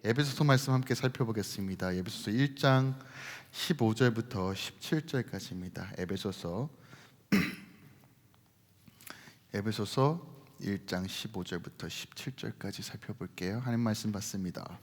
에베소서 말씀 함께 살펴보겠습니다. 에베소서 1장 15절부터 17절까지입니다. 에베소서 1장 15절부터 17절까지 살펴볼게요. 하나님 말씀 받습니다.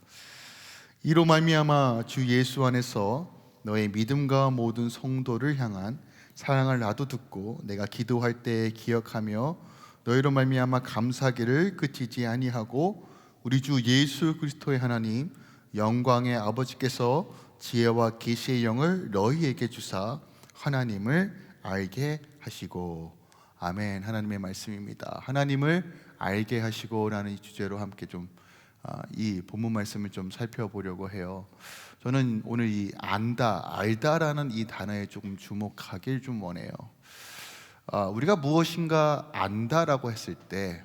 이로 말미암아 주 예수 안에서 너의 믿음과 모든 성도를 향한 사랑을 나도 듣고 내가 기도할 때 기억하며 너희로 말미암아 감사하기를 그치지 아니하고 우리 주 예수 그리스도의 하나님 영광의 아버지께서 지혜와 계시의 영을 너희에게 주사 하나님을 알게 하시고. 아멘. 하나님의 말씀입니다. 하나님을 알게 하시고라는 이 주제로 함께 이 본문 말씀을 좀 살펴보려고 해요. 저는 오늘 이 안다, 알다라는 이 단어에 조금 주목하길 좀 원해요. 우리가 무엇인가 안다라고 했을 때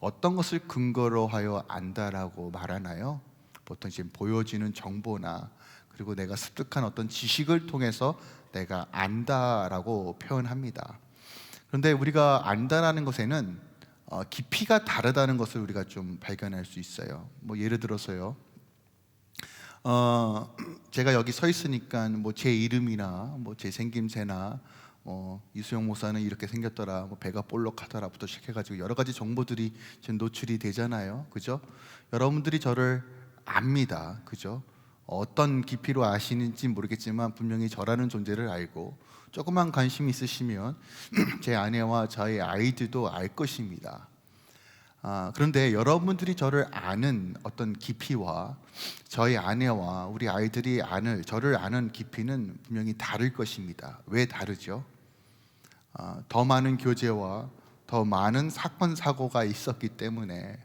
어떤 것을 근거로 하여 안다라고 말하나요? 보통 지금 보여지는 정보나 그리고 내가 습득한 어떤 지식을 통해서 내가 안다라고 표현합니다. 그런데 우리가 안다라는 것에는 깊이가 다르다는 것을 우리가 좀 발견할 수 있어요. 예를 들어서요, 제가 여기 서 있으니까 제 이름이나 제 생김새나 이수영 목사는 이렇게 생겼더라, 배가 볼록하더라부터 시작해가지고 여러 가지 정보들이 지금 노출이 되잖아요, 그죠? 여러분들이 저를 압니다, 그죠? 어떤 깊이로 아시는지 모르겠지만 분명히 저라는 존재를 알고 조금만 관심이 있으시면 제 아내와 저의 아이들도 알 것입니다. 그런데 여러분들이 저를 아는 어떤 깊이와 저희 아내와 우리 아이들이 저를 아는 깊이는 분명히 다를 것입니다. 왜 다르죠? 더 많은 교제와 더 많은 사건 사고가 있었기 때문에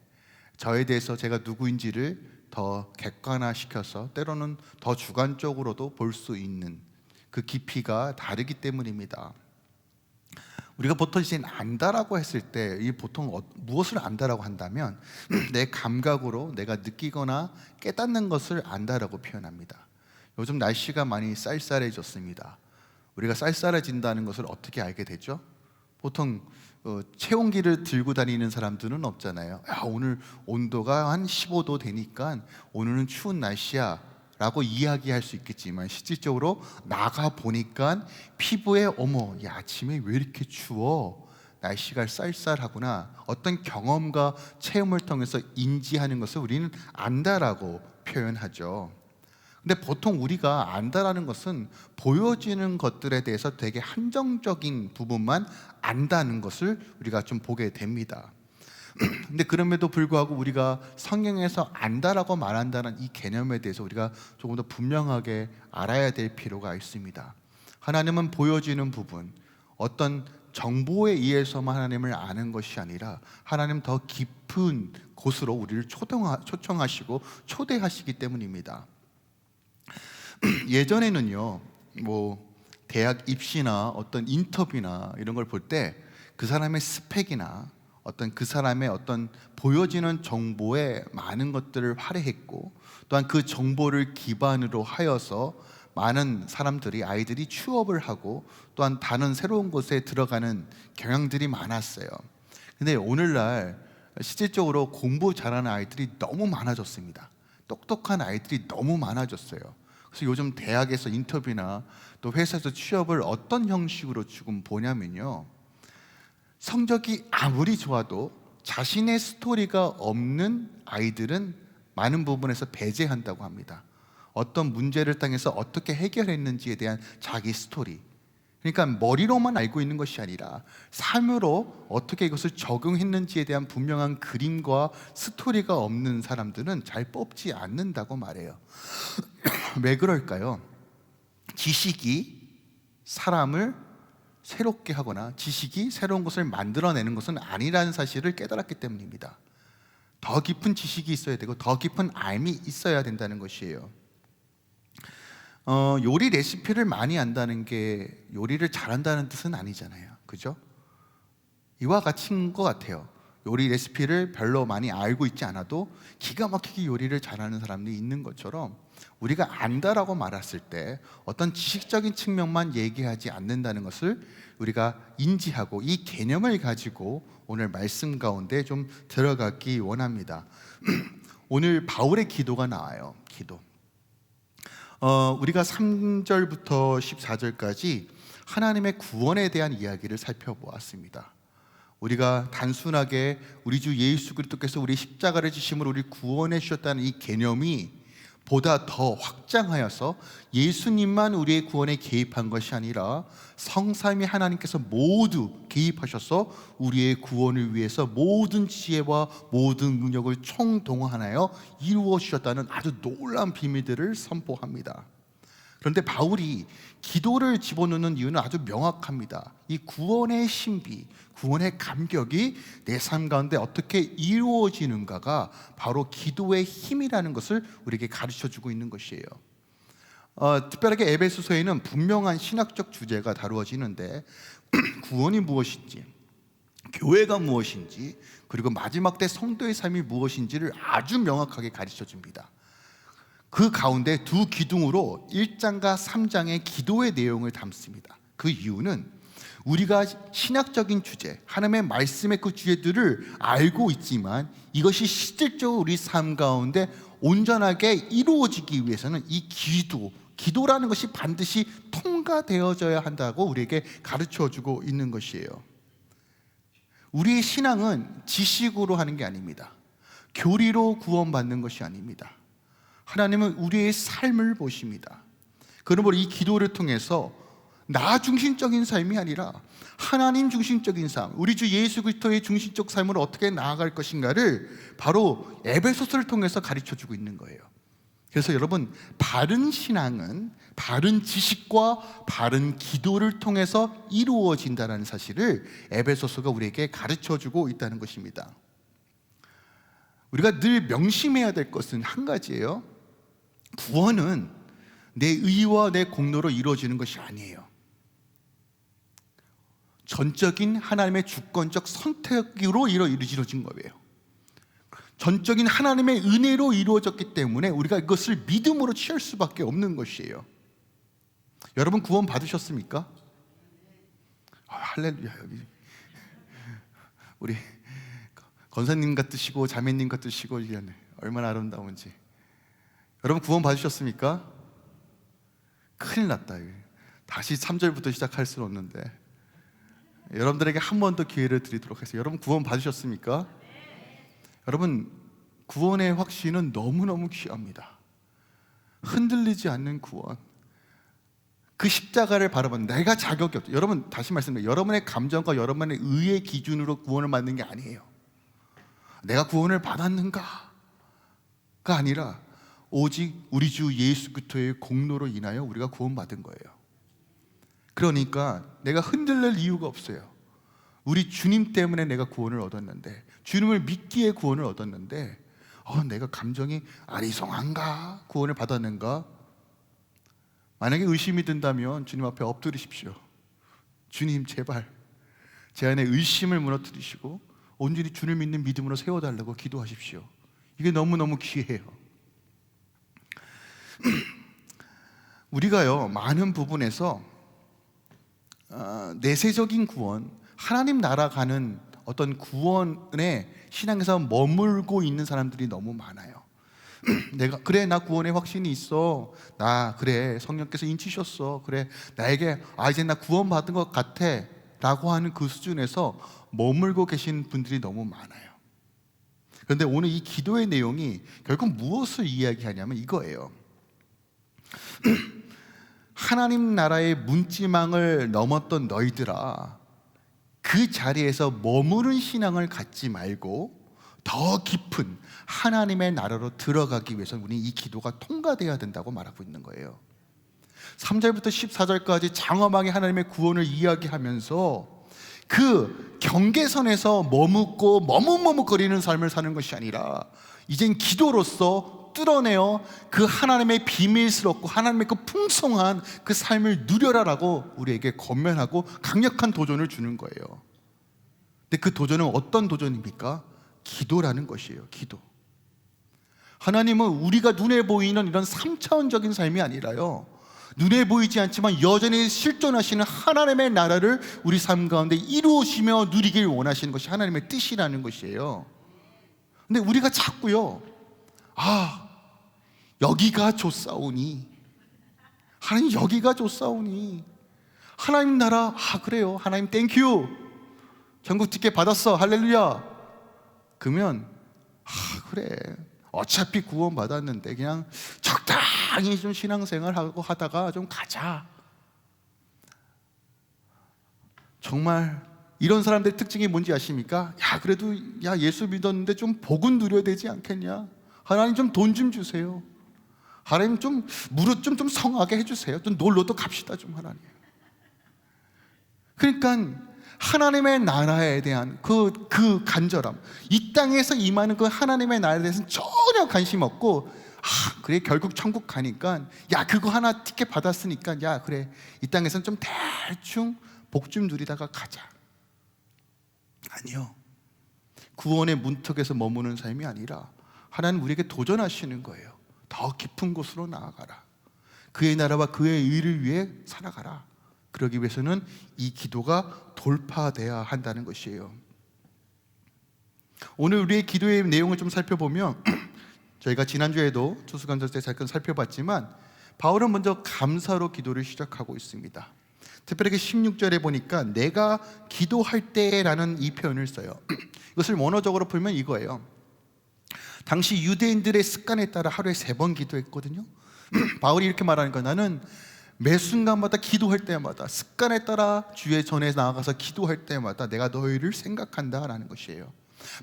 저에 대해서 제가 누구인지를 더 객관화시켜서 때로는 더 주관적으로도 볼 수 있는 그 깊이가 다르기 때문입니다. 우리가 보통 이제 안다라고 했을 때 보통 무엇을 안다라고 한다면 내 감각으로 내가 느끼거나 깨닫는 것을 안다라고 표현합니다. 요즘 날씨가 많이 쌀쌀해졌습니다. 우리가 쌀쌀해진다는 것을 어떻게 알게 되죠? 보통 체온기를 들고 다니는 사람들은 없잖아요. 오늘 온도가 한 15도 되니까 오늘은 추운 날씨야 라고 이야기할 수 있겠지만 실질적으로 나가보니까 피부에 아침에 왜 이렇게 추워? 날씨가 쌀쌀하구나. 어떤 경험과 체험을 통해서 인지하는 것을 우리는 안다라고 표현하죠. 근데 보통 우리가 안다라는 것은 보여지는 것들에 대해서 되게 한정적인 부분만 안다는 것을 우리가 좀 보게 됩니다. 근데 그럼에도 불구하고 우리가 성경에서 안다라고 말한다는 이 개념에 대해서 우리가 조금 더 분명하게 알아야 될 필요가 있습니다. 하나님은 보여지는 부분, 어떤 정보에 의해서만 하나님을 아는 것이 아니라 하나님 더 깊은 곳으로 우리를 초청하시고 초대하시기 때문입니다. 예전에는요, 대학 입시나 어떤 인터뷰나 이런 걸 볼 때 그 사람의 스펙이나 그 사람의 어떤 보여지는 정보에 많은 것들을 할애했고, 또한 그 정보를 기반으로 하여서 많은 아이들이 취업을 하고 또한 다른 새로운 곳에 들어가는 경향들이 많았어요. 근데 오늘날 실질적으로 공부 잘하는 아이들이 너무 많아졌습니다. 똑똑한 아이들이 너무 많아졌어요. 그래서 요즘 대학에서 인터뷰나 또 회사에서 취업을 어떤 형식으로 지금 보냐면요, 성적이 아무리 좋아도 자신의 스토리가 없는 아이들은 많은 부분에서 배제한다고 합니다. 어떤 문제를 당해서 어떻게 해결했는지에 대한 자기 스토리, 그러니까 머리로만 알고 있는 것이 아니라 삶으로 어떻게 이것을 적용했는지에 대한 분명한 그림과 스토리가 없는 사람들은 잘 뽑지 않는다고 말해요. 왜 그럴까요? 지식이 사람을 새롭게 하거나 지식이 새로운 것을 만들어내는 것은 아니라는 사실을 깨달았기 때문입니다. 더 깊은 지식이 있어야 되고 더 깊은 알미 있어야 된다는 것이에요. 요리 레시피를 많이 안다는 게 요리를 잘한다는 뜻은 아니잖아요, 그죠? 이와 같은 것 같아요. 요리 레시피를 별로 많이 알고 있지 않아도 기가 막히게 요리를 잘하는 사람들이 있는 것처럼 우리가 안다라고 말했을 때 어떤 지식적인 측면만 얘기하지 않는다는 것을 우리가 인지하고 이 개념을 가지고 오늘 말씀 가운데 좀 들어가기 원합니다. 오늘 바울의 기도가 나와요. 기도. 우리가 3절부터 14절까지 하나님의 구원에 대한 이야기를 살펴보았습니다. 우리가 단순하게 우리 주 예수 그리스도께서 우리 십자가를 지심으로 우리 구원해 주셨다는 이 개념이 보다 더 확장하여서 예수님만 우리의 구원에 개입한 것이 아니라 성삼위 하나님께서 모두 개입하셔서 우리의 구원을 위해서 모든 지혜와 모든 능력을 총동원하여 이루어 주셨다는 아주 놀라운 비밀들을 선포합니다. 그런데 바울이 기도를 집어넣는 이유는 아주 명확합니다. 이 구원의 신비, 구원의 감격이 내 삶 가운데 어떻게 이루어지는가가 바로 기도의 힘이라는 것을 우리에게 가르쳐주고 있는 것이에요. 특별하게 에베소서에는 분명한 신학적 주제가 다루어지는데 구원이 무엇인지, 교회가 무엇인지, 그리고 마지막 때 성도의 삶이 무엇인지를 아주 명확하게 가르쳐줍니다. 그 가운데 두 기둥으로 1장과 3장의 기도의 내용을 담습니다. 그 이유는 우리가 신학적인 주제, 하나님의 말씀의 그 주제들을 알고 있지만 이것이 실질적으로 우리 삶 가운데 온전하게 이루어지기 위해서는 이 기도라는 것이 반드시 통과되어져야 한다고 우리에게 가르쳐주고 있는 것이에요. 우리의 신앙은 지식으로 하는 게 아닙니다. 교리로 구원받는 것이 아닙니다. 하나님은 우리의 삶을 보십니다. 그러므로 이 기도를 통해서 나 중심적인 삶이 아니라 하나님 중심적인 삶, 우리 주 예수 그리스도의 중심적 삶으로 어떻게 나아갈 것인가를 바로 에베소서를 통해서 가르쳐주고 있는 거예요. 그래서 여러분, 바른 신앙은 바른 지식과 바른 기도를 통해서 이루어진다는 사실을 에베소서가 우리에게 가르쳐주고 있다는 것입니다. 우리가 늘 명심해야 될 것은 한 가지예요. 구원은 내 의와 내 공로로 이루어지는 것이 아니에요. 전적인 하나님의 주권적 선택으로 이루어진 거예요. 전적인 하나님의 은혜로 이루어졌기 때문에 우리가 이것을 믿음으로 취할 수밖에 없는 것이에요. 여러분 구원 받으셨습니까? 할렐루야. 여기 우리 권사님 같으시고 자매님 같으시고 얼마나 아름다운지. 여러분 구원 받으셨습니까? 큰일 났다. 다시 3절부터 시작할 수는 없는데 여러분들에게 한 번 더 기회를 드리도록 하겠습니다. 여러분 구원 받으셨습니까? 여러분 구원의 확신은 너무너무 귀합니다. 흔들리지 않는 구원, 그 십자가를 바라보는 내가 자격이 없죠. 여러분 다시 말씀드려요. 여러분의 감정과 여러분의 의의 기준으로 구원을 받는 게 아니에요. 내가 구원을 받았는가가 아니라 오직 우리 주 예수 그리스도의 공로로 인하여 우리가 구원받은 거예요. 그러니까 내가 흔들릴 이유가 없어요. 우리 주님 때문에 내가 구원을 얻었는데, 주님을 믿기에 구원을 얻었는데 내가 감정이 아리송한가? 구원을 받았는가? 만약에 의심이 든다면 주님 앞에 엎드리십시오. 주님 제발 제 안에 의심을 무너뜨리시고 온전히 주를 믿는 믿음으로 세워달라고 기도하십시오. 이게 너무너무 귀해요. 우리가요 많은 부분에서 내세적인 구원, 하나님 나라 가는 어떤 구원의 신앙에서 머물고 있는 사람들이 너무 많아요. 나 구원의 확신이 있어. 그래 성령께서 인치셨어. 그래 나에게 이제 나 구원받은 것 같아 라고 하는 그 수준에서 머물고 계신 분들이 너무 많아요. 그런데 오늘 이 기도의 내용이 결국 무엇을 이야기하냐면 이거예요. 하나님 나라의 문지망을 넘었던 너희들아, 그 자리에서 머무는 신앙을 갖지 말고 더 깊은 하나님의 나라로 들어가기 위해서는 우리는 이 기도가 통과되어야 된다고 말하고 있는 거예요. 3절부터 14절까지 장엄하게 하나님의 구원을 이야기하면서 그 경계선에서 머뭇거리는 삶을 사는 것이 아니라 이젠 기도로서 뚫어내어 그 하나님의 비밀스럽고 하나님의 그 풍성한 그 삶을 누려라라고 우리에게 권면하고 강력한 도전을 주는 거예요. 근데 그 도전은 어떤 도전입니까? 기도라는 것이에요. 기도. 하나님은 우리가 눈에 보이는 이런 3차원적인 삶이 아니라요, 눈에 보이지 않지만 여전히 실존하시는 하나님의 나라를 우리 삶 가운데 이루시며 누리길 원하시는 것이 하나님의 뜻이라는 것이에요. 근데 우리가 자꾸요 아, 여기가 좋사오니, 하나님 여기가 좋사오니, 하나님 나라, 그래요, 하나님 땡큐, 전국 티켓 받았어, 할렐루야. 그러면 그래, 어차피 구원 받았는데 그냥 적당히 좀 신앙생활하고 하다가 좀 가자. 정말 이런 사람들의 특징이 뭔지 아십니까? 그래도 예수 믿었는데 좀 복은 누려야 되지 않겠냐? 하나님 좀 돈 좀 주세요. 하나님 좀 무릇 좀 성하게 해주세요. 좀 놀러도 갑시다 좀 하나님. 그러니까 하나님의 나라에 대한 그 간절함, 이 땅에서 임하는 그 하나님의 나라에 대해서는 전혀 관심 없고, 그래 결국 천국 가니까 그거 하나 티켓 받았으니까 그래 이 땅에서는 좀 대충 복 좀 누리다가 가자. 아니요, 구원의 문턱에서 머무는 삶이 아니라 하나님 우리에게 도전하시는 거예요. 더 깊은 곳으로 나아가라. 그의 나라와 그의 의를 위해 살아가라. 그러기 위해서는 이 기도가 돌파돼야 한다는 것이에요. 오늘 우리의 기도의 내용을 좀 살펴보면 저희가 지난주에도 투수간절 때 잠깐 살펴봤지만 바울은 먼저 감사로 기도를 시작하고 있습니다. 특별하게 16절에 보니까 내가 기도할 때라는 이 표현을 써요. 이것을 원어적으로 풀면 이거예요. 당시 유대인들의 습관에 따라 하루에 3번 기도했거든요. 바울이 이렇게 말하는 거예요. 나는 매 순간마다 기도할 때마다 습관에 따라 주의 전에 나아가서 기도할 때마다 내가 너희를 생각한다라는 것이에요.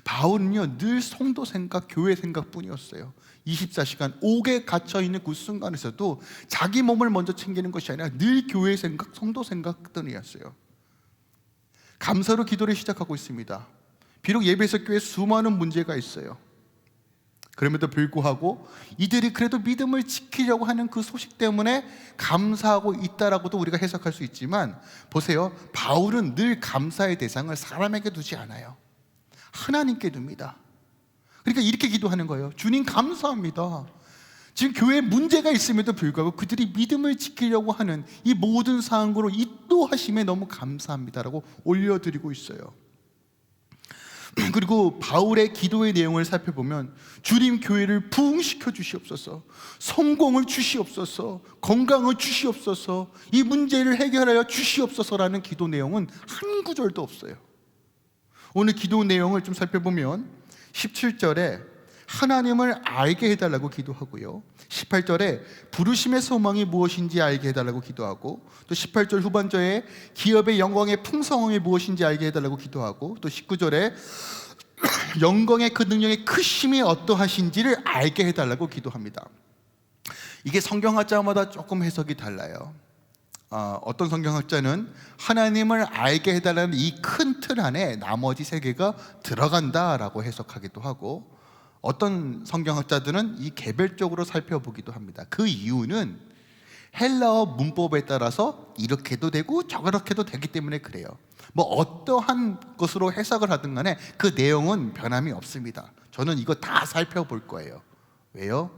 바울은요 늘 성도 생각, 교회 생각뿐이었어요. 24시간 옥에 갇혀있는 그 순간에서도 자기 몸을 먼저 챙기는 것이 아니라 늘 교회 생각, 성도 생각뿐이었어요. 감사로 기도를 시작하고 있습니다. 비록 예배석 교회에 수많은 문제가 있어요. 그럼에도 불구하고 이들이 그래도 믿음을 지키려고 하는 그 소식 때문에 감사하고 있다라고도 우리가 해석할 수 있지만, 보세요, 바울은 늘 감사의 대상을 사람에게 두지 않아요. 하나님께 둡니다. 그러니까 이렇게 기도하는 거예요. 주님 감사합니다. 지금 교회에 문제가 있음에도 불구하고 그들이 믿음을 지키려고 하는 이 모든 상황으로 인도하심에 너무 감사합니다라고 올려드리고 있어요. 그리고 바울의 기도의 내용을 살펴보면 주님 교회를 부흥시켜 주시옵소서, 성공을 주시옵소서, 건강을 주시옵소서, 이 문제를 해결하여 주시옵소서라는 기도 내용은 한 구절도 없어요. 오늘 기도 내용을 좀 살펴보면 17절에 하나님을 알게 해달라고 기도하고요, 18절에 부르심의 소망이 무엇인지 알게 해달라고 기도하고, 또 18절 후반절에 기업의 영광의 풍성함이 무엇인지 알게 해달라고 기도하고, 또 19절에 영광의 그 능력의 크심이 어떠하신지를 알게 해달라고 기도합니다. 이게 성경학자마다 조금 해석이 달라요. 어떤 성경학자는 하나님을 알게 해달라는 이 큰 틀 안에 나머지 3개가 들어간다라고 해석하기도 하고, 어떤 성경학자들은 이 개별적으로 살펴보기도 합니다. 그 이유는 헬라어 문법에 따라서 이렇게도 되고 저렇게도 되기 때문에 그래요. 뭐 어떠한 것으로 해석을 하든 간에 그 내용은 변함이 없습니다. 저는 이거 다 살펴볼 거예요. 왜요?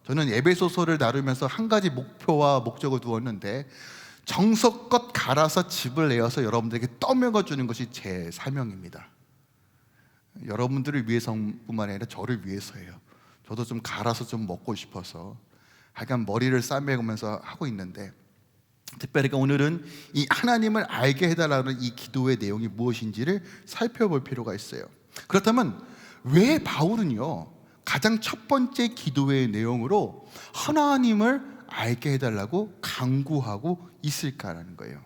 저는 에베소서를 나누면서 한 가지 목표와 목적을 두었는데, 정석껏 갈아서 즙을 내어서 여러분들에게 떠먹여 주는 것이 제 사명입니다. 여러분들을 위해서뿐만 아니라 저를 위해서예요. 저도 좀 갈아서 좀 먹고 싶어서 약간 머리를 싸매면서 하고 있는데, 특별히 오늘은 이 하나님을 알게 해달라는 이 기도의 내용이 무엇인지를 살펴볼 필요가 있어요. 그렇다면 왜 바울은요 가장 첫 번째 기도의 내용으로 하나님을 알게 해달라고 간구하고 있을까라는 거예요.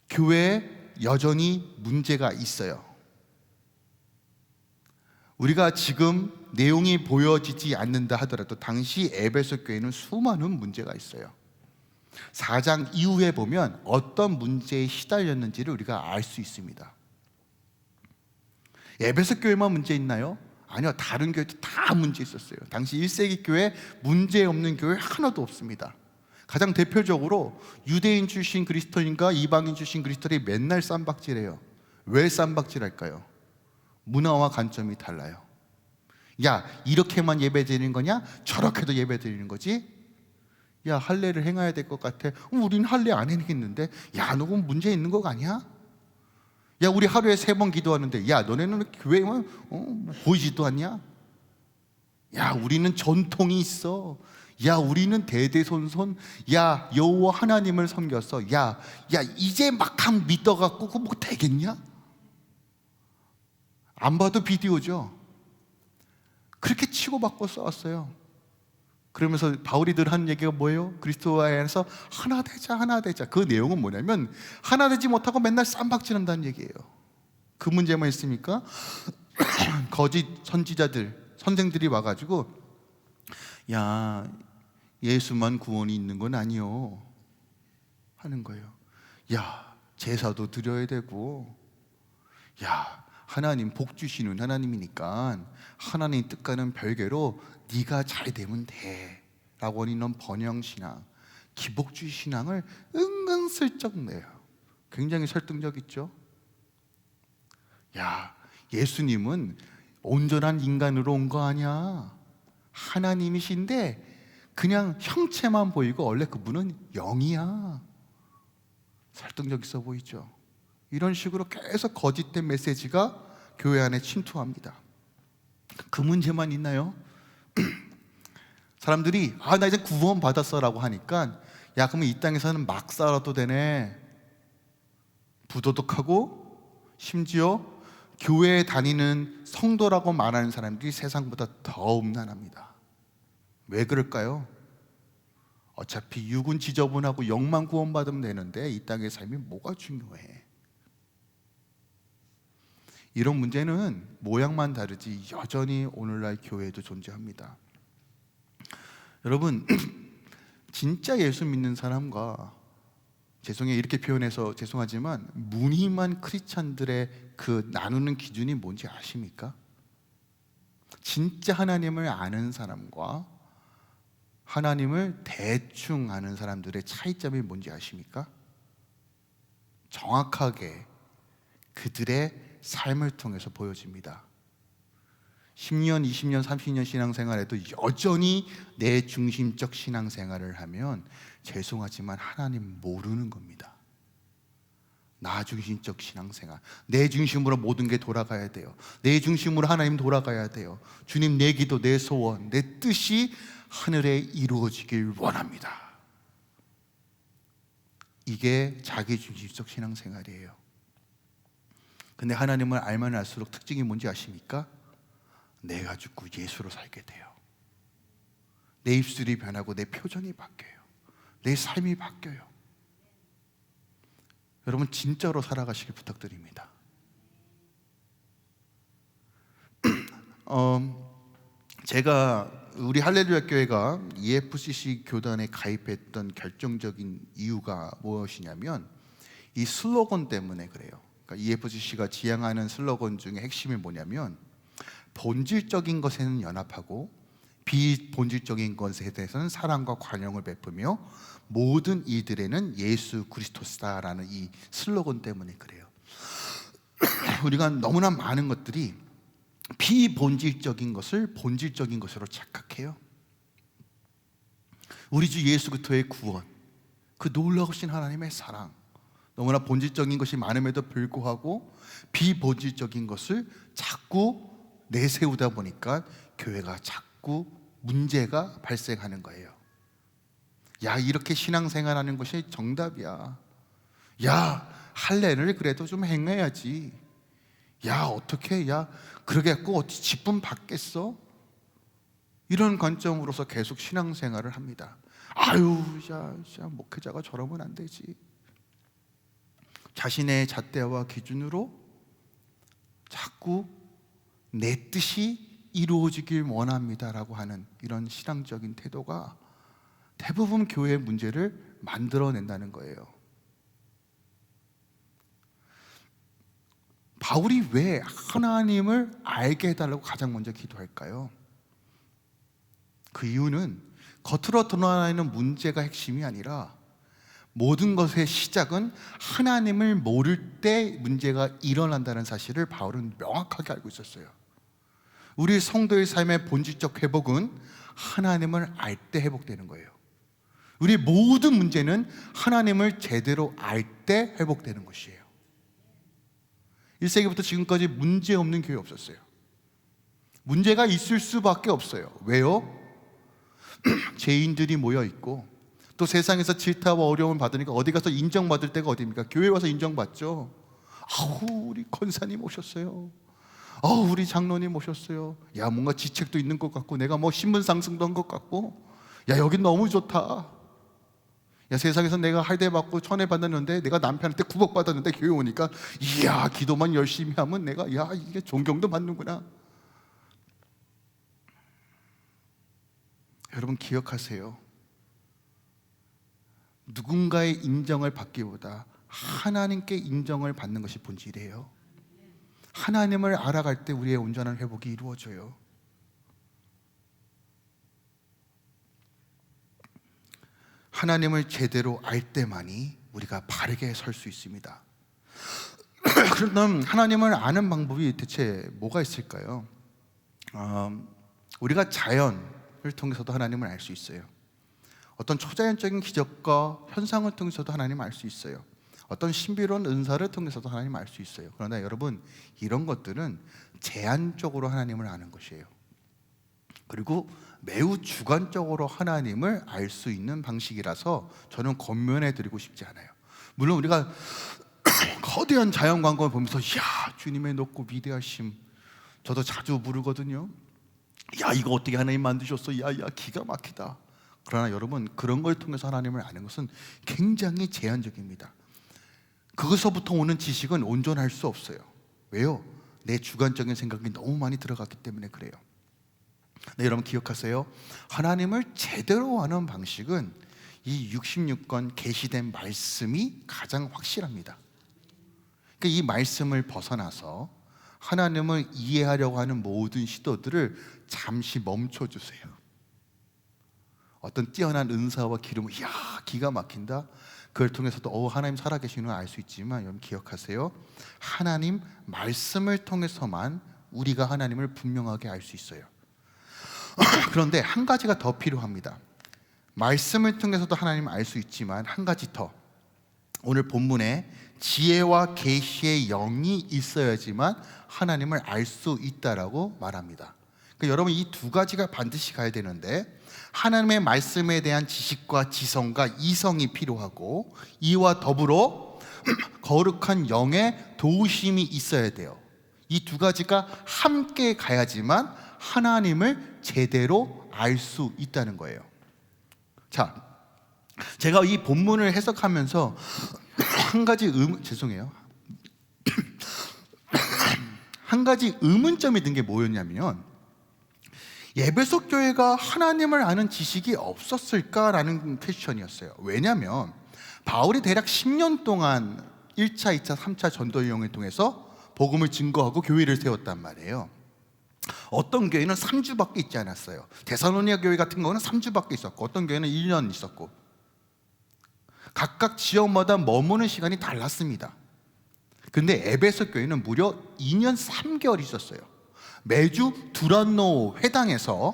교회에 여전히 문제가 있어요. 우리가 지금 내용이 보여지지 않는다 하더라도 당시 에베소 교회는 수많은 문제가 있어요. 4장 이후에 보면 어떤 문제에 시달렸는지를 우리가 알 수 있습니다. 에베소 교회만 문제 있나요? 아니요, 다른 교회도 다 문제 있었어요. 당시 1세기 교회 문제 없는 교회 하나도 없습니다. 가장 대표적으로 유대인 출신 그리스도인과 이방인 출신 그리스도인이 맨날 쌈박질해요. 왜 쌈박질할까요? 문화와 관점이 달라요. 야, 이렇게만 예배 드리는 거냐? 저렇게도 예배 드리는 거지? 야, 할례를 행해야 될 것 같아. 우린 할례 안 행했는데. 야, 너 그럼 문제 있는 거 아니야? 야, 우리 하루에 3번 기도하는데, 야, 너네는 교회만 뭐 보이지도 않냐? 야, 우리는 전통이 있어. 야, 우리는 대대손손, 야, 여호와 하나님을 섬겼어. 야, 이제 막상 믿어갖고 그거 뭐 되겠냐? 안 봐도 비디오죠. 그렇게 치고받고 싸웠어요. 그러면서 바울이 늘 하는 얘기가 뭐예요? 그리스도 안에서 하나 되자, 하나 되자. 그 내용은 뭐냐면 하나 되지 못하고 맨날 쌈박질한다는 얘기예요. 그 문제만 있습니까? 거짓 선지자들, 선생들이 와가지고, 야, 예수만 구원이 있는 건 아니요 하는 거예요. 야, 제사도 드려야 되고, 야, 하나님 복 주시는 하나님이니까 하나님 뜻과는 별개로 네가 잘 되면 돼 라고 하는 번영신앙, 기복주의 신앙을 은근슬쩍 내요. 굉장히 설득력 있죠. 야, 예수님은 온전한 인간으로 온 거 아니야. 하나님이신데 그냥 형체만 보이고 원래 그분은 영이야. 설득력 있어 보이죠. 이런 식으로 계속 거짓된 메시지가 교회 안에 침투합니다. 그 문제만 있나요? 사람들이 나 이제 구원 받았어 라고 하니까, 야, 그러면 이 땅에서는 막 살아도 되네. 부도덕하고 심지어 교회에 다니는 성도라고 말하는 사람들이 세상보다 더 음란합니다. 왜 그럴까요? 어차피 육은 지저분하고 영만 구원받으면 되는데 이 땅의 삶이 뭐가 중요해? 이런 문제는 모양만 다르지 여전히 오늘날 교회에도 존재합니다. 여러분, 진짜 예수 믿는 사람과, 죄송해요 이렇게 표현해서 죄송하지만, 무늬만 크리스찬들의 그 나누는 기준이 뭔지 아십니까? 진짜 하나님을 아는 사람과 하나님을 대충 아는 사람들의 차이점이 뭔지 아십니까? 정확하게 그들의 삶을 통해서 보여집니다. 10년, 20년, 30년 신앙생활에도 여전히 내 중심적 신앙생활을 하면 죄송하지만 하나님 모르는 겁니다. 나 중심적 신앙생활, 내 중심으로 모든 게 돌아가야 돼요. 내 중심으로 하나님 돌아가야 돼요. 주님, 내 기도, 내 소원, 내 뜻이 하늘에 이루어지길 원합니다. 이게 자기 중심적 신앙생활이에요. 근데 하나님을 알면 알수록 특징이 뭔지 아십니까? 내가 죽고 예수로 살게 돼요. 내 입술이 변하고 내 표정이 바뀌어요. 내 삶이 바뀌어요. 여러분, 진짜로 살아가시길 부탁드립니다. 제가 우리 할렐루야 교회가 EFCC 교단에 가입했던 결정적인 이유가 무엇이냐면 이 슬로건 때문에 그래요. 그러니까 EFCC가 지향하는 슬로건 중에 핵심이 뭐냐면, 본질적인 것에는 연합하고 비본질적인 것에 대해서는 사랑과 관용을 베푸며 모든 이들에는 예수 그리스도스다라는 이 슬로건 때문에 그래요. 우리가 너무나 많은 것들이 비본질적인 것을 본질적인 것으로 착각해요. 우리 주 예수 그리스도의 구원, 그 놀라우신 하나님의 사랑, 너무나 본질적인 것이 많음에도 불구하고 비본질적인 것을 자꾸 내세우다 보니까 교회가 자꾸 문제가 발생하는 거예요. 야, 이렇게 신앙생활하는 것이 정답이야. 야, 할례를 그래도 좀 행해야지. 야, 어떻게, 야, 그러겠고 어떻게 직분 받겠어? 이런 관점으로서 계속 신앙생활을 합니다. 아유, 야, 목회자가 저러면 안 되지. 자신의 잣대와 기준으로 자꾸 내 뜻이 이루어지길 원합니다라고 하는 이런 신앙적인 태도가 대부분 교회의 문제를 만들어낸다는 거예요. 바울이 왜 하나님을 알게 해달라고 가장 먼저 기도할까요? 그 이유는 겉으로 드러나는 문제가 핵심이 아니라 모든 것의 시작은 하나님을 모를 때 문제가 일어난다는 사실을 바울은 명확하게 알고 있었어요. 우리 성도의 삶의 본질적 회복은 하나님을 알 때 회복되는 거예요. 우리 모든 문제는 하나님을 제대로 알 때 회복되는 것이에요. 1세기부터 지금까지 문제 없는 교회 없었어요. 문제가 있을 수밖에 없어요. 왜요? 죄인들이 모여 있고, 또 세상에서 질타와 어려움을 받으니까 어디 가서 인정받을 때가 어디입니까? 교회 와서 인정받죠. 아우, 우리 권사님 오셨어요. 아우, 우리 장로님 오셨어요. 야, 뭔가 지책도 있는 것 같고, 내가 뭐 신분 상승도 한 것 같고, 야, 여긴 너무 좋다. 야, 세상에서 내가 할대 받고 천대 받았는데, 내가 남편한테 구박 받았는데 교회 오니까, 이야, 기도만 열심히 하면 내가, 야, 이게 존경도 받는구나. 여러분 기억하세요. 누군가의 인정을 받기보다 하나님께 인정을 받는 것이 본질이에요. 하나님을 알아갈 때 우리의 온전한 회복이 이루어져요. 하나님을 제대로 알 때만이 우리가 바르게 설 수 있습니다. 그럼 하나님을 아는 방법이 대체 뭐가 있을까요? 우리가 자연을 통해서도 하나님을 알 수 있어요. 어떤 초자연적인 기적과 현상을 통해서도 하나님을 알 수 있어요. 어떤 신비로운 은사를 통해서도 하나님을 알 수 있어요. 그러나 여러분, 이런 것들은 제한적으로 하나님을 아는 것이에요. 그리고 매우 주관적으로 하나님을 알 수 있는 방식이라서 저는 권면해 드리고 싶지 않아요. 물론 우리가 거대한 자연 광경을 보면서 야, 주님의 높고 위대하심, 저도 자주 부르거든요. 야, 이거 어떻게 하나님 만드셨어? 야, 기가 막히다. 그러나 여러분, 그런 걸 통해서 하나님을 아는 것은 굉장히 제한적입니다. 그것서부터 오는 지식은 온전할 수 없어요. 왜요? 내 주관적인 생각이 너무 많이 들어갔기 때문에 그래요. 네, 여러분 기억하세요. 하나님을 제대로 아는 방식은 이 66권 계시된 말씀이 가장 확실합니다. 그러니까 이 말씀을 벗어나서 하나님을 이해하려고 하는 모든 시도들을 잠시 멈춰주세요. 어떤 뛰어난 은사와 기름을 야, 기가 막힌다. 그걸 통해서도 하나님 살아계시는 걸 알 수 있지만 여러분 기억하세요. 하나님 말씀을 통해서만 우리가 하나님을 분명하게 알 수 있어요. 그런데 한 가지가 더 필요합니다. 말씀을 통해서도 하나님을 알 수 있지만 한 가지 더, 오늘 본문에 지혜와 계시의 영이 있어야지만 하나님을 알 수 있다라고 말합니다. 그러니까 여러분, 이 두 가지가 반드시 가야 되는데, 하나님의 말씀에 대한 지식과 지성과 이성이 필요하고, 이와 더불어 거룩한 영의 도우심이 있어야 돼요. 이 두 가지가 함께 가야지만 하나님을 제대로 알 수 있다는 거예요. 자, 제가 이 본문을 해석하면서 한 가지 한 가지 의문점이 든 게 뭐였냐면, 에베소 교회가 하나님을 아는 지식이 없었을까라는 퀘스천이었어요. 왜냐하면 바울이 대략 10년 동안 1차, 2차, 3차 전도 여행을 통해서 복음을 증거하고 교회를 세웠단 말이에요. 어떤 교회는 3주밖에 있지 않았어요. 데살로니가 교회 같은 경우는 3주밖에 있었고, 어떤 교회는 1년 있었고, 각각 지역마다 머무는 시간이 달랐습니다. 근데 에베소 교회는 무려 2년 3개월 있었어요. 매주 두란노 회당에서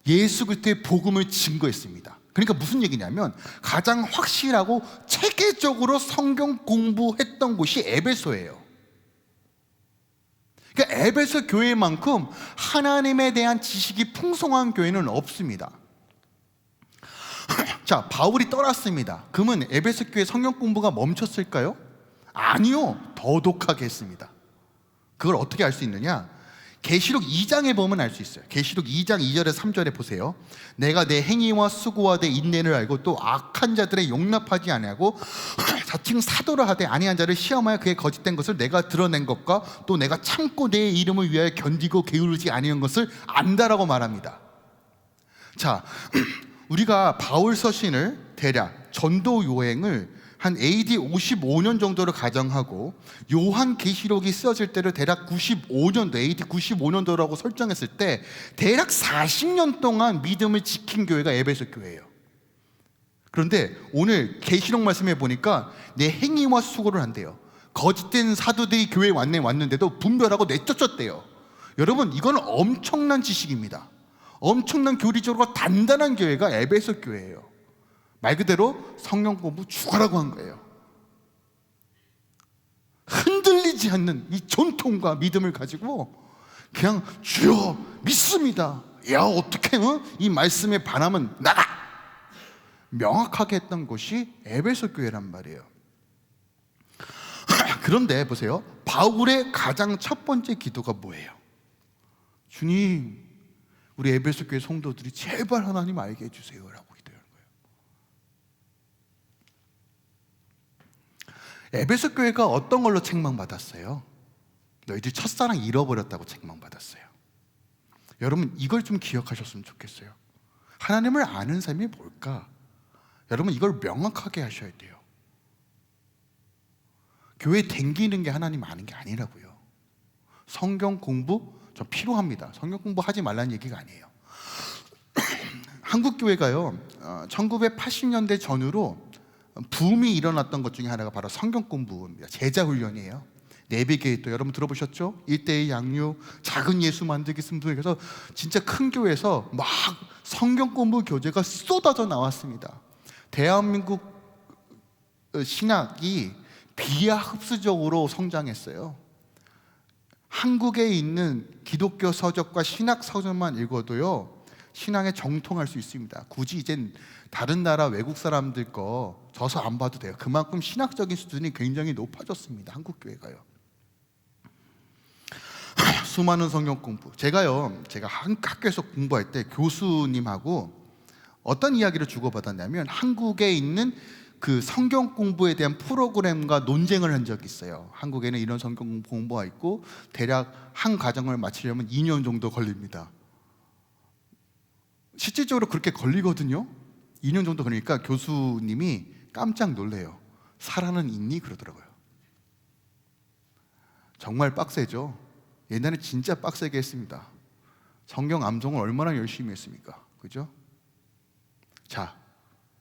예수 그리스도의 복음을 증거했습니다. 그러니까 무슨 얘기냐면, 가장 확실하고 체계적으로 성경 공부했던 곳이 에베소예요. 그러니까 에베소 교회만큼 하나님에 대한 지식이 풍성한 교회는 없습니다. 자, 바울이 떠났습니다. 그러면 에베소 교회 성경 공부가 멈췄을까요? 아니요, 더독하게 했습니다. 그걸 어떻게 알 수 있느냐? 계시록 2장에 보면 알 수 있어요. 계시록 2장 2절에 3절에 보세요. 내가 내 행위와 수고와 내 인내를 알고 또 악한 자들의 용납하지 아니하고 자칭 사도를 하되 아니한 자를 시험하여 그의 거짓된 것을 내가 드러낸 것과 또 내가 참고 내 이름을 위하여 견디고 게으르지 아니한 것을 안다라고 말합니다. 자, 우리가 바울 서신을 대략 전도 여행을 한 AD 55년 정도를 가정하고, 요한 계시록이 쓰여질 때를 대략 95년도, AD 95년도라고 설정했을 때 대략 40년 동안 믿음을 지킨 교회가 에베소 교회예요. 그런데 오늘 계시록 말씀해 보니까 내 행위와 수고를 한대요. 거짓된 사도들이 교회에 왔는데도 분별하고 내쫓았대요. 여러분, 이건 엄청난 지식입니다. 엄청난 교리적으로 단단한 교회가 에베소 교회예요. 말 그대로 성경 공부 죽어라고 한 거예요. 흔들리지 않는 이 전통과 믿음을 가지고 그냥 주여 믿습니다. 야 어떻게 이 말씀에 반하면 나가! 명확하게 했던 곳이 에베소 교회란 말이에요. 그런데 보세요, 바울의 가장 첫 번째 기도가 뭐예요? 주님, 우리 에베소 교회 성도들이 제발 하나님 알게 해주세요 라고 기도하는 거예요. 에베소 교회가 어떤 걸로 책망받았어요? 너희들이 첫사랑 잃어버렸다고 책망받았어요. 여러분 이걸 좀 기억하셨으면 좋겠어요. 하나님을 아는 삶이 뭘까? 여러분 이걸 명확하게 하셔야 돼요. 교회 댕기는 게 하나님 아는 게 아니라고요. 성경 공부 좀 필요합니다. 성경 공부 하지 말라는 얘기가 아니에요. 한국 교회가요 1980년대 전후로 붐이 일어났던 것 중에 하나가 바로 성경 공부입니다. 제자 훈련이에요. 내비게이터 여러분 들어보셨죠? 1:1 양육, 작은 예수 만들기 승부에서 진짜 큰 교회에서 막 성경 공부 교재가 쏟아져 나왔습니다. 대한민국 신학이 비하흡수적으로 성장했어요. 한국에 있는 기독교 서적과 신학 서적만 읽어도요 신앙에 정통할 수 있습니다. 굳이 이젠 다른 나라 외국 사람들 거 저서 안 봐도 돼요. 그만큼 신학적인 수준이 굉장히 높아졌습니다. 한국 교회가요. 수많은 성경 공부. 제가 학교에서 공부할 때 교수님하고 어떤 이야기를 주고받았냐면 한국에 있는 그 성경 공부에 대한 프로그램과 논쟁을 한 적이 있어요. 한국에는 이런 성경 공부가 있고 대략 한 과정을 마치려면 2년 정도 걸립니다. 실질적으로 그렇게 걸리거든요. 2년 정도 걸리니까 교수님이 깜짝 놀래요. 살아는 있니? 그러더라고요. 정말 빡세죠. 옛날에 진짜 빡세게 했습니다. 성경 암송을 얼마나 열심히 했습니까? 그죠? 자,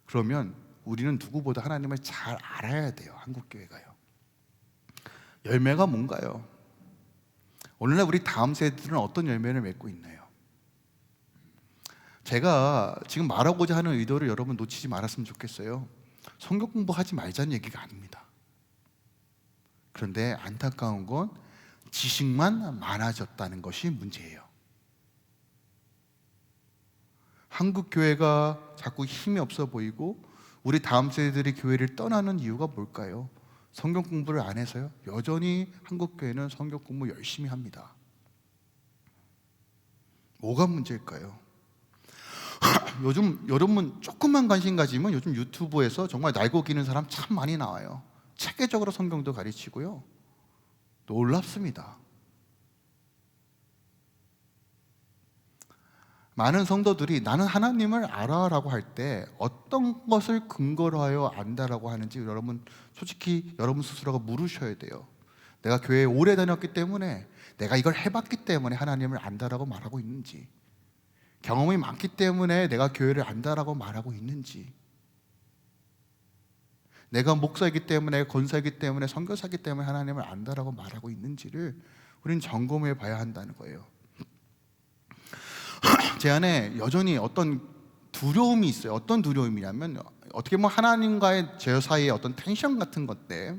그러면 우리는 누구보다 하나님을 잘 알아야 돼요. 한국교회가요. 열매가 뭔가요? 오늘날 우리 다음 세대들은 어떤 열매를 맺고 있나요? 제가 지금 말하고자 하는 의도를 여러분 놓치지 말았으면 좋겠어요. 성경 공부하지 말자는 얘기가 아닙니다. 그런데 안타까운 건 지식만 많아졌다는 것이 문제예요. 한국 교회가 자꾸 힘이 없어 보이고 우리 다음 세대들이 교회를 떠나는 이유가 뭘까요? 성경 공부를 안 해서요? 여전히 한국 교회는 성경 공부 열심히 합니다. 뭐가 문제일까요? 요즘 여러분 조금만 관심 가지면 요즘 유튜브에서 정말 날고 기는 사람 참 많이 나와요. 체계적으로 성경도 가르치고요. 놀랍습니다. 많은 성도들이 나는 하나님을 알아라고 할 때 어떤 것을 근거로 하여 안다라고 하는지 여러분 솔직히 여러분 스스로가 물으셔야 돼요. 내가 교회에 오래 다녔기 때문에 내가 이걸 해봤기 때문에 하나님을 안다라고 말하고 있는지, 경험이 많기 때문에 내가 교회를 안다라고 말하고 있는지, 내가 목사이기 때문에 권사이기 때문에 선교사이기 때문에 하나님을 안다라고 말하고 있는지를 우리는 점검해 봐야 한다는 거예요. 제 안에 여전히 어떤 두려움이 있어요. 어떤 두려움이냐면 어떻게 보면 하나님과의 제 사이의 어떤 텐션 같은 건데,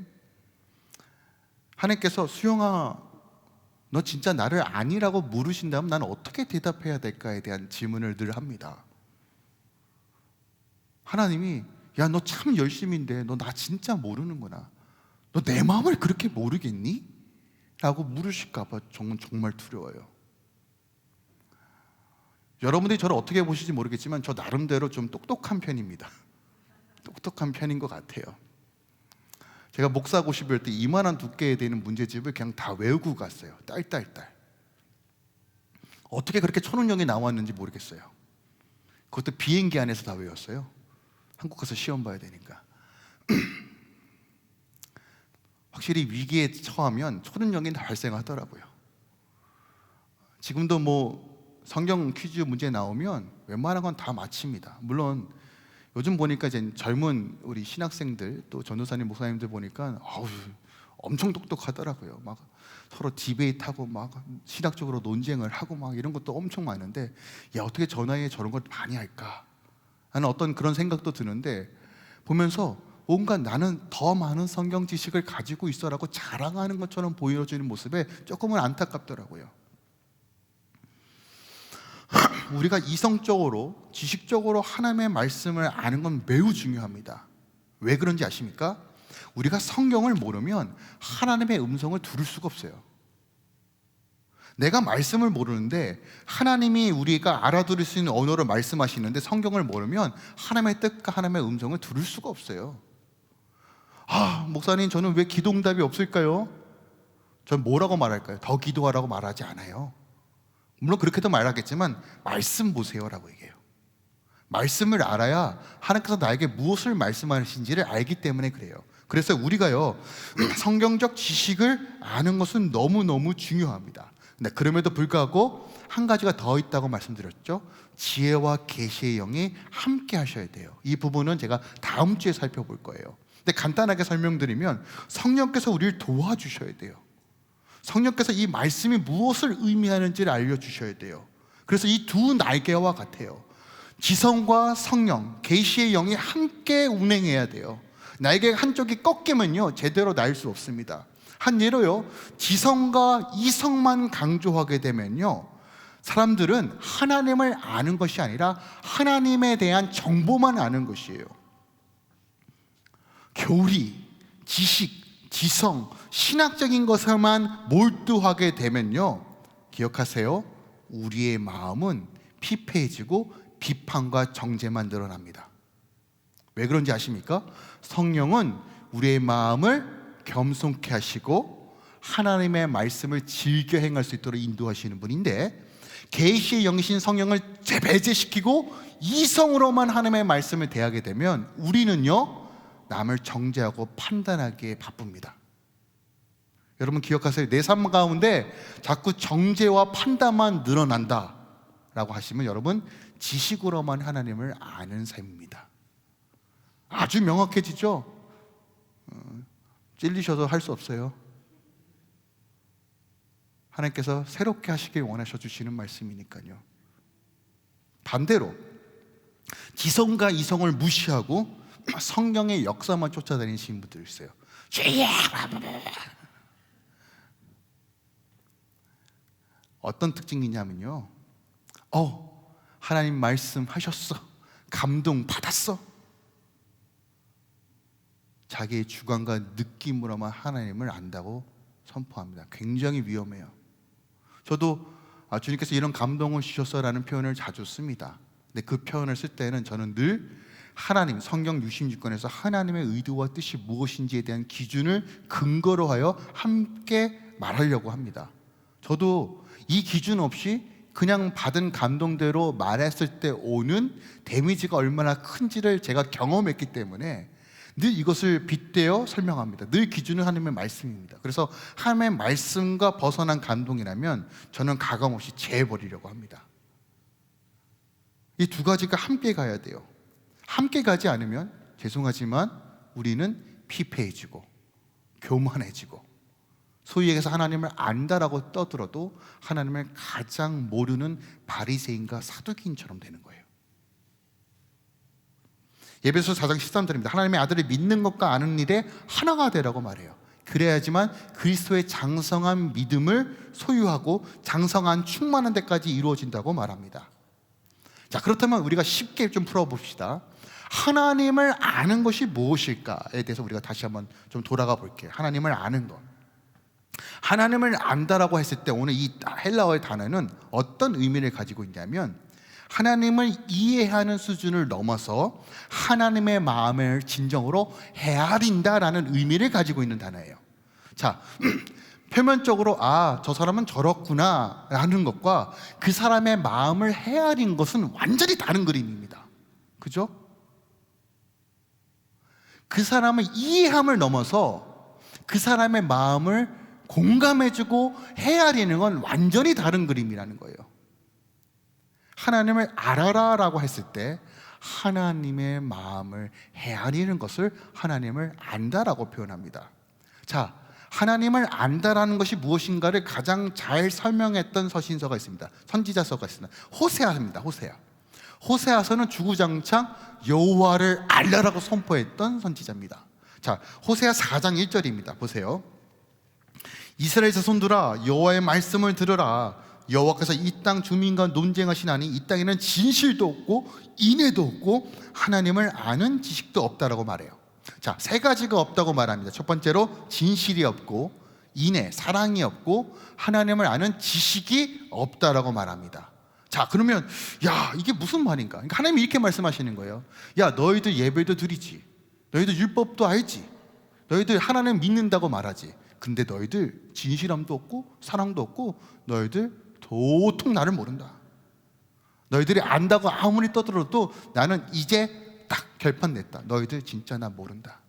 하나님께서 수영아 너 진짜 나를 아니라고 물으신다면 나는 어떻게 대답해야 될까에 대한 질문을 늘 합니다. 하나님이 야 너 참 열심인데 너 나 진짜 모르는구나, 너 내 마음을 그렇게 모르겠니? 라고 물으실까 봐 정말 두려워요. 여러분들이 저를 어떻게 보실지 모르겠지만 저 나름대로 좀 똑똑한 편입니다. 똑똑한 편인 것 같아요. 제가 목사 고시 배울 때 이만한 두께에 되는 문제집을 그냥 다 외우고 갔어요. 딸딸딸. 어떻게 그렇게 초능력이 나왔는지 모르겠어요. 그것도 비행기 안에서 다 외웠어요. 한국 가서 시험 봐야 되니까. 확실히 위기에 처하면 초능력이 발생하더라고요. 지금도 뭐 성경 퀴즈 문제 나오면 웬만한 건 다 맞힙니다. 물론 요즘 보니까 이제 젊은 우리 신학생들 또 전도사님 목사님들 보니까 엄청 똑똑하더라고요. 막 서로 디베이트하고 막 신학적으로 논쟁을 하고 막 이런 것도 엄청 많은데, 야 어떻게 저 나이에 저런 걸 많이 할까 하는 어떤 그런 생각도 드는데, 보면서 온갖 나는 더 많은 성경 지식을 가지고 있어라고 자랑하는 것처럼 보여지는 모습에 조금은 안타깝더라고요. 우리가 이성적으로, 지식적으로 하나님의 말씀을 아는 건 매우 중요합니다. 왜 그런지 아십니까? 우리가 성경을 모르면 하나님의 음성을 들을 수가 없어요. 내가 말씀을 모르는데 하나님이 우리가 알아들을 수 있는 언어로 말씀하시는데 성경을 모르면 하나님의 뜻과 하나님의 음성을 들을 수가 없어요. 목사님, 저는 왜 기도 응답이 없을까요? 전 뭐라고 말할까요? 더 기도하라고 말하지 않아요. 물론 그렇게도 말하겠지만 말씀 보세요라고 얘기해요. 말씀을 알아야 하나님께서 나에게 무엇을 말씀하신지를 알기 때문에 그래요. 그래서 우리가요, 성경적 지식을 아는 것은 너무너무 중요합니다. 네, 그럼에도 불구하고 한 가지가 더 있다고 말씀드렸죠. 지혜와 계시의 영이 함께 하셔야 돼요. 이 부분은 제가 다음 주에 살펴볼 거예요. 근데 간단하게 설명드리면 성령께서 우리를 도와주셔야 돼요. 성령께서 이 말씀이 무엇을 의미하는지를 알려주셔야 돼요. 그래서 이 두 날개와 같아요. 지성과 성령, 계시의 영이 함께 운행해야 돼요. 날개 한쪽이 꺾이면요 제대로 날 수 없습니다. 한 예로요, 지성과 이성만 강조하게 되면요 사람들은 하나님을 아는 것이 아니라 하나님에 대한 정보만 아는 것이에요. 교리, 지식, 지성, 신학적인 것에만 몰두하게 되면요, 기억하세요, 우리의 마음은 피폐해지고 비판과 정죄만 늘어납니다. 왜 그런지 아십니까? 성령은 우리의 마음을 겸손케 하시고 하나님의 말씀을 즐겨 행할 수 있도록 인도하시는 분인데, 계시의 영이신 성령을 배제시키고 이성으로만 하나님의 말씀을 대하게 되면 우리는요 남을 정죄하고 판단하기에 바쁩니다. 여러분 기억하세요. 내 삶 가운데 자꾸 정죄와 판단만 늘어난다 라고 하시면 여러분 지식으로만 하나님을 아는 삶입니다. 아주 명확해지죠? 찔리셔도 할 수 없어요. 하나님께서 새롭게 하시길 원하셔 주시는 말씀이니까요. 반대로 지성과 이성을 무시하고 성경의 역사만 쫓아다니시는 분들 있어요. 어떤 특징이냐면요, 하나님 말씀하셨어, 감동 받았어, 자기의 주관과 느낌으로만 하나님을 안다고 선포합니다. 굉장히 위험해요. 저도 주님께서 이런 감동을 주셨어라는 표현을 자주 씁니다. 근데 그 표현을 쓸 때는 저는 늘 하나님, 성경 66권에서 하나님의 의도와 뜻이 무엇인지에 대한 기준을 근거로 하여 함께 말하려고 합니다. 저도 이 기준 없이 그냥 받은 감동대로 말했을 때 오는 데미지가 얼마나 큰지를 제가 경험했기 때문에 늘 이것을 빗대어 설명합니다. 늘 기준은 하나님의 말씀입니다. 그래서 하나님의 말씀과 벗어난 감동이라면 저는 가감없이 제해버리려고 합니다. 이 두 가지가 함께 가야 돼요. 함께 가지 않으면 죄송하지만 우리는 피폐해지고 교만해지고 소위 얘기해서 하나님을 안다라고 떠들어도 하나님을 가장 모르는 바리새인과 사두개인처럼 되는 거예요. 에베소서 4장 13절입니다. 하나님의 아들을 믿는 것과 아는 일에 하나가 되라고 말해요. 그래야지만 그리스도의 장성한 믿음을 소유하고 장성한 충만한 데까지 이루어진다고 말합니다. 자, 그렇다면 우리가 쉽게 좀 풀어봅시다. 하나님을 아는 것이 무엇일까에 대해서 우리가 다시 한번 좀 돌아가 볼게요. 하나님을 아는 것, 하나님을 안다라고 했을 때 오늘 이 헬라어의 단어는 어떤 의미를 가지고 있냐면 하나님을 이해하는 수준을 넘어서 하나님의 마음을 진정으로 헤아린다라는 의미를 가지고 있는 단어예요. 자, 표면적으로 저 사람은 저렇구나 라는 것과 그 사람의 마음을 헤아린 것은 완전히 다른 그림입니다. 그죠? 그 사람의 이해함을 넘어서 그 사람의 마음을 공감해주고 헤아리는 건 완전히 다른 그림이라는 거예요. 하나님을 알아라 라고 했을 때 하나님의 마음을 헤아리는 것을 하나님을 안다라고 표현합니다. 자, 하나님을 안다라는 것이 무엇인가를 가장 잘 설명했던 서신서가 있습니다. 선지자서가 있습니다. 호세아입니다. 호세아서는 주구장창 여호와를 알라라고 선포했던 선지자입니다. 자, 호세아 4장 1절입니다. 보세요. 이스라엘 자손들아, 여호와의 말씀을 들으라. 여호와께서 이 땅 주민과 논쟁하시나니 이 땅에는 진실도 없고 인애도 없고 하나님을 아는 지식도 없다라고 말해요. 자, 세 가지가 없다고 말합니다. 첫 번째로 진실이 없고 인애, 사랑이 없고 하나님을 아는 지식이 없다라고 말합니다. 자, 그러면 야, 이게 무슨 말인가? 그러니까 하나님이 이렇게 말씀하시는 거예요. 야, 너희들 예배도 드리지, 너희들 율법도 알지, 너희들 하나님 믿는다고 말하지. 근데 너희들 진실함도 없고 사랑도 없고 너희들 도통 나를 모른다. 너희들이 안다고 아무리 떠들어도 나는 이제 딱 결판 냈다. 너희들 진짜 나 모른다.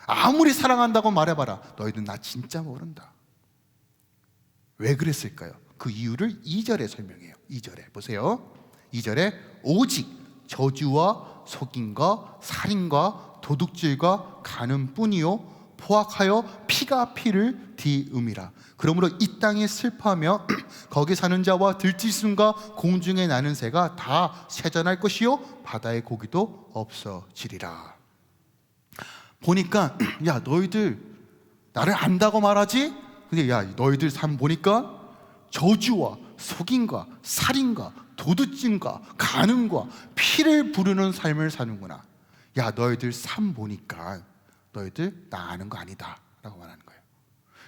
아무리 사랑한다고 말해봐라. 너희들 나 진짜 모른다. 왜 그랬을까요? 그 이유를 2절에 설명해요. 2절에 보세요. 2절에 오직 저주와 속임과 살인과 도둑질과 간음 뿐이요 포악하여 피가 피를 뒤음이라. 그러므로 이 땅에 슬퍼하며 거기 사는 자와 들짐승과 공중에 나는 새가 다 쇠잔할 것이요 바다의 고기도 없어지리라. 보니까 야, 너희들 나를 안다고 말하지? 근데 야, 너희들 삶 보니까 저주와 속임과 살인과 도둑질과 간음과 피를 부르는 삶을 사는구나. 야, 너희들 삶 보니까 너희들 나 아는 거 아니다 라고 말하는 거예요.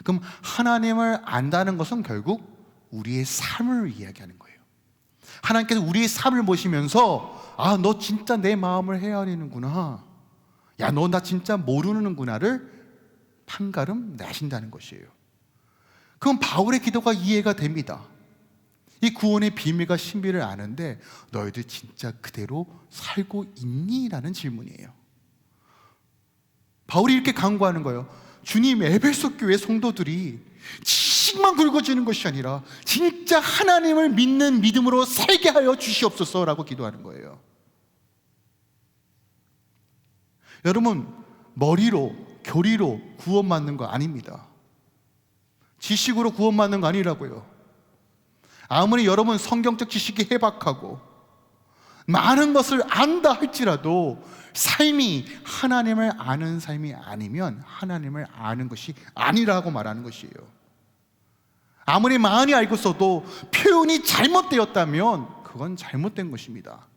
그럼 하나님을 안다는 것은 결국 우리의 삶을 이야기하는 거예요. 하나님께서 우리의 삶을 보시면서 아, 너 진짜 내 마음을 헤아리는구나, 야, 너 나 진짜 모르는구나를 판가름 내신다는 것이에요. 그럼 바울의 기도가 이해가 됩니다. 이 구원의 비밀과 신비를 아는데 너희들 진짜 그대로 살고 있니? 라는 질문이에요. 바울이 이렇게 강구하는 거예요. 주님, 에베소 교회 성도들이 지식만 굵어지는 것이 아니라 진짜 하나님을 믿는 믿음으로 살게 하여 주시옵소서라고 기도하는 거예요. 여러분, 머리로 교리로 구원받는 거 아닙니다. 지식으로 구원받는 거 아니라고요. 아무리 여러분 성경적 지식이 해박하고 많은 것을 안다 할지라도 삶이 하나님을 아는 삶이 아니면 하나님을 아는 것이 아니라고 말하는 것이에요. 아무리 많이 알고 있어도 표현이 잘못되었다면 그건 잘못된 것입니다.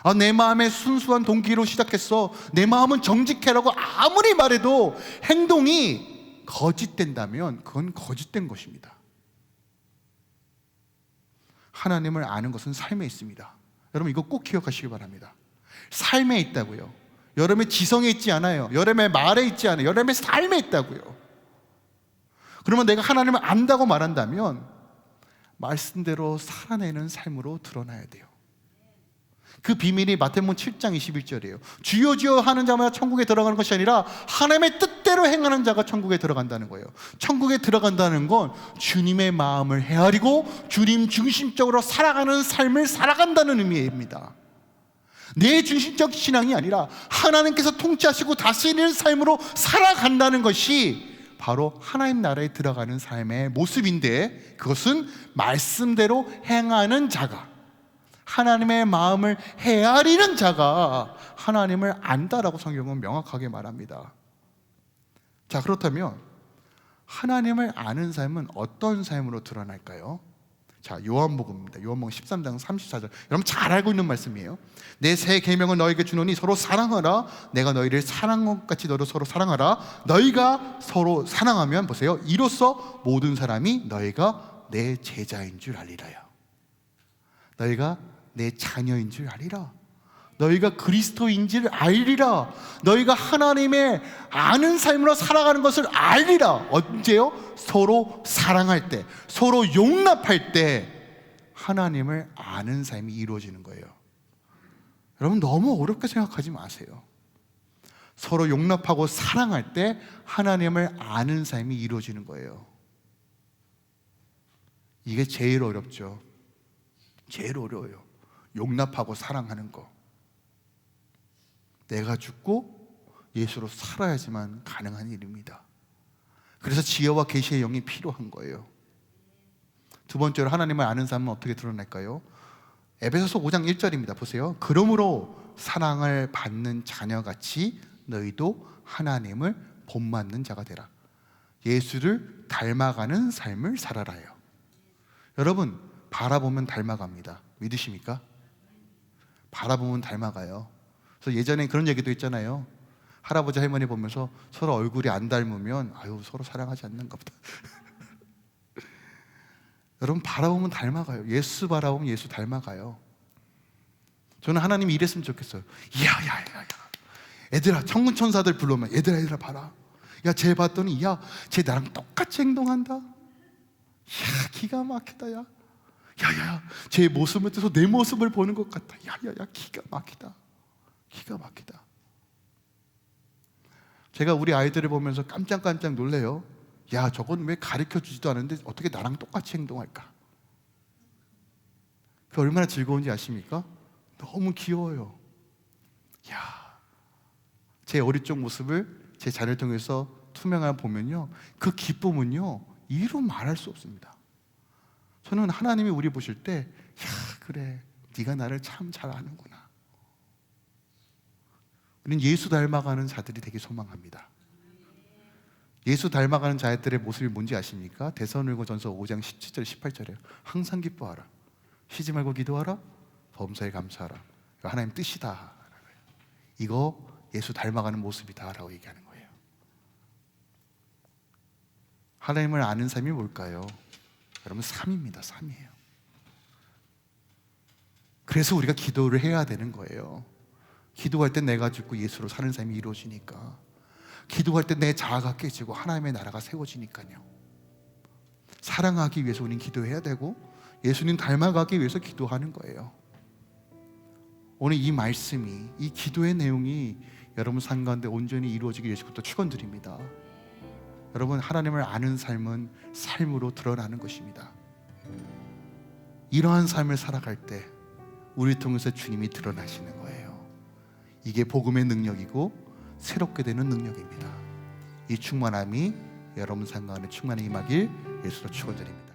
아, 내 마음에 순수한 동기로 시작했어, 내 마음은 정직해라고 아무리 말해도 행동이 거짓된다면 그건 거짓된 것입니다. 하나님을 아는 것은 삶에 있습니다. 여러분, 이거 꼭 기억하시기 바랍니다. 삶에 있다고요. 여러분의 지성에 있지 않아요. 여러분의 말에 있지 않아요. 여러분의 삶에 있다고요. 그러면 내가 하나님을 안다고 말한다면 말씀대로 살아내는 삶으로 드러나야 돼요. 그 비밀이 마태복음 7장 21절이에요. 주여 주여 하는 자마다 천국에 들어가는 것이 아니라 하나님의 뜻대로 행하는 자가 천국에 들어간다는 거예요. 천국에 들어간다는 건 주님의 마음을 헤아리고 주님 중심적으로 살아가는 삶을 살아간다는 의미입니다. 내 중심적 신앙이 아니라 하나님께서 통치하시고 다스리는 삶으로 살아간다는 것이 바로 하나님 나라에 들어가는 삶의 모습인데, 그것은 말씀대로 행하는 자가, 하나님의 마음을 헤아리는 자가 하나님을 안다라고 성경은 명확하게 말합니다. 자, 그렇다면 하나님을 아는 삶은 어떤 삶으로 드러날까요? 자, 요한복음입니다. 요한복음 13장 34절. 여러분 잘 알고 있는 말씀이에요. 내 새 계명을 너에게 주노니 서로 사랑하라. 내가 너희를 사랑한 것 같이 너도 서로 사랑하라. 너희가 서로 사랑하면, 보세요, 이로써 모든 사람이 너희가 내 제자인 줄 알리라요. 너희가 내 자녀인 줄 알리라. 너희가 그리스도인 줄 알리라. 너희가 하나님의 아는 삶으로 살아가는 것을 알리라. 언제요? 서로 사랑할 때, 서로 용납할 때 하나님을 아는 삶이 이루어지는 거예요. 여러분, 너무 어렵게 생각하지 마세요. 서로 용납하고 사랑할 때 하나님을 아는 삶이 이루어지는 거예요. 이게 제일 어렵죠. 제일 어려워요. 용납하고 사랑하는 거. 내가 죽고 예수로 살아야지만 가능한 일입니다. 그래서 지혜와 계시의 영이 필요한 거예요. 두 번째로 하나님을 아는 삶은 어떻게 드러날까요? 에베소서 5장 1절입니다. 보세요. 그러므로 사랑을 받는 자녀같이 너희도 하나님을 본받는 자가 되라. 예수를 닮아가는 삶을 살아라요. 여러분, 바라보면 닮아갑니다. 믿으십니까? 바라보면 닮아가요. 그래서 예전에 그런 얘기도 있잖아요. 할아버지 할머니 보면서 서로 얼굴이 안 닮으면 아유 서로 사랑하지 않는가 보다. 여러분, 바라보면 닮아가요. 예수 바라보면 예수 닮아가요. 저는 하나님이 이랬으면 좋겠어요. 야야야야, 애들아, 천군천사들 불러오면 얘들아 봐라. 야, 쟤 봤더니 쟤 나랑 똑같이 행동한다. 기가 막히다. 야야야, 제 모습을 떠서 내 모습을 보는 것 같다. 야야야, 기가 막히다. 기가 막히다. 제가 우리 아이들을 보면서 깜짝깜짝 놀래요. 야, 저건 왜 가르쳐주지도 않는데 어떻게 나랑 똑같이 행동할까? 그 얼마나 즐거운지 아십니까? 너무 귀여워요. 제 어릴 적 모습을 제 자녀를 통해서 투명하게 보면요, 그 기쁨은요 이루 말할 수 없습니다. 저는 하나님이 우리 보실 때 그래, 네가 나를 참 잘 아는구나. 우리는 예수 닮아가는 자들이 되게 소망합니다. 예수 닮아가는 자들의 모습이 뭔지 아십니까? 데살로니가전서 5장 17절 18절이에요. 항상 기뻐하라, 쉬지 말고 기도하라, 범사에 감사하라. 하나님 뜻이다. 이거 예수 닮아가는 모습이다 라고 얘기하는 거예요. 하나님을 아는 삶이 뭘까요? 여러분, 삶입니다. 삶이에요. 그래서 우리가 기도를 해야 되는 거예요. 기도할 때 내가 죽고 예수로 사는 삶이 이루어지니까. 기도할 때 내 자아가 깨지고 하나님의 나라가 세워지니까요. 사랑하기 위해서 우리는 기도해야 되고 예수님 닮아가기 위해서 기도하는 거예요. 오늘 이 말씀이, 이 기도의 내용이 여러분 삶 가운데 온전히 이루어지기 위해서부터 축원드립니다. 여러분, 하나님을 아는 삶은 삶으로 드러나는 것입니다. 이러한 삶을 살아갈 때 우리 통해서 주님이 드러나시는 거예요. 이게 복음의 능력이고 새롭게 되는 능력입니다. 이 충만함이 여러분 삶 가운데 충만히 임하길 예수로 축원드립니다.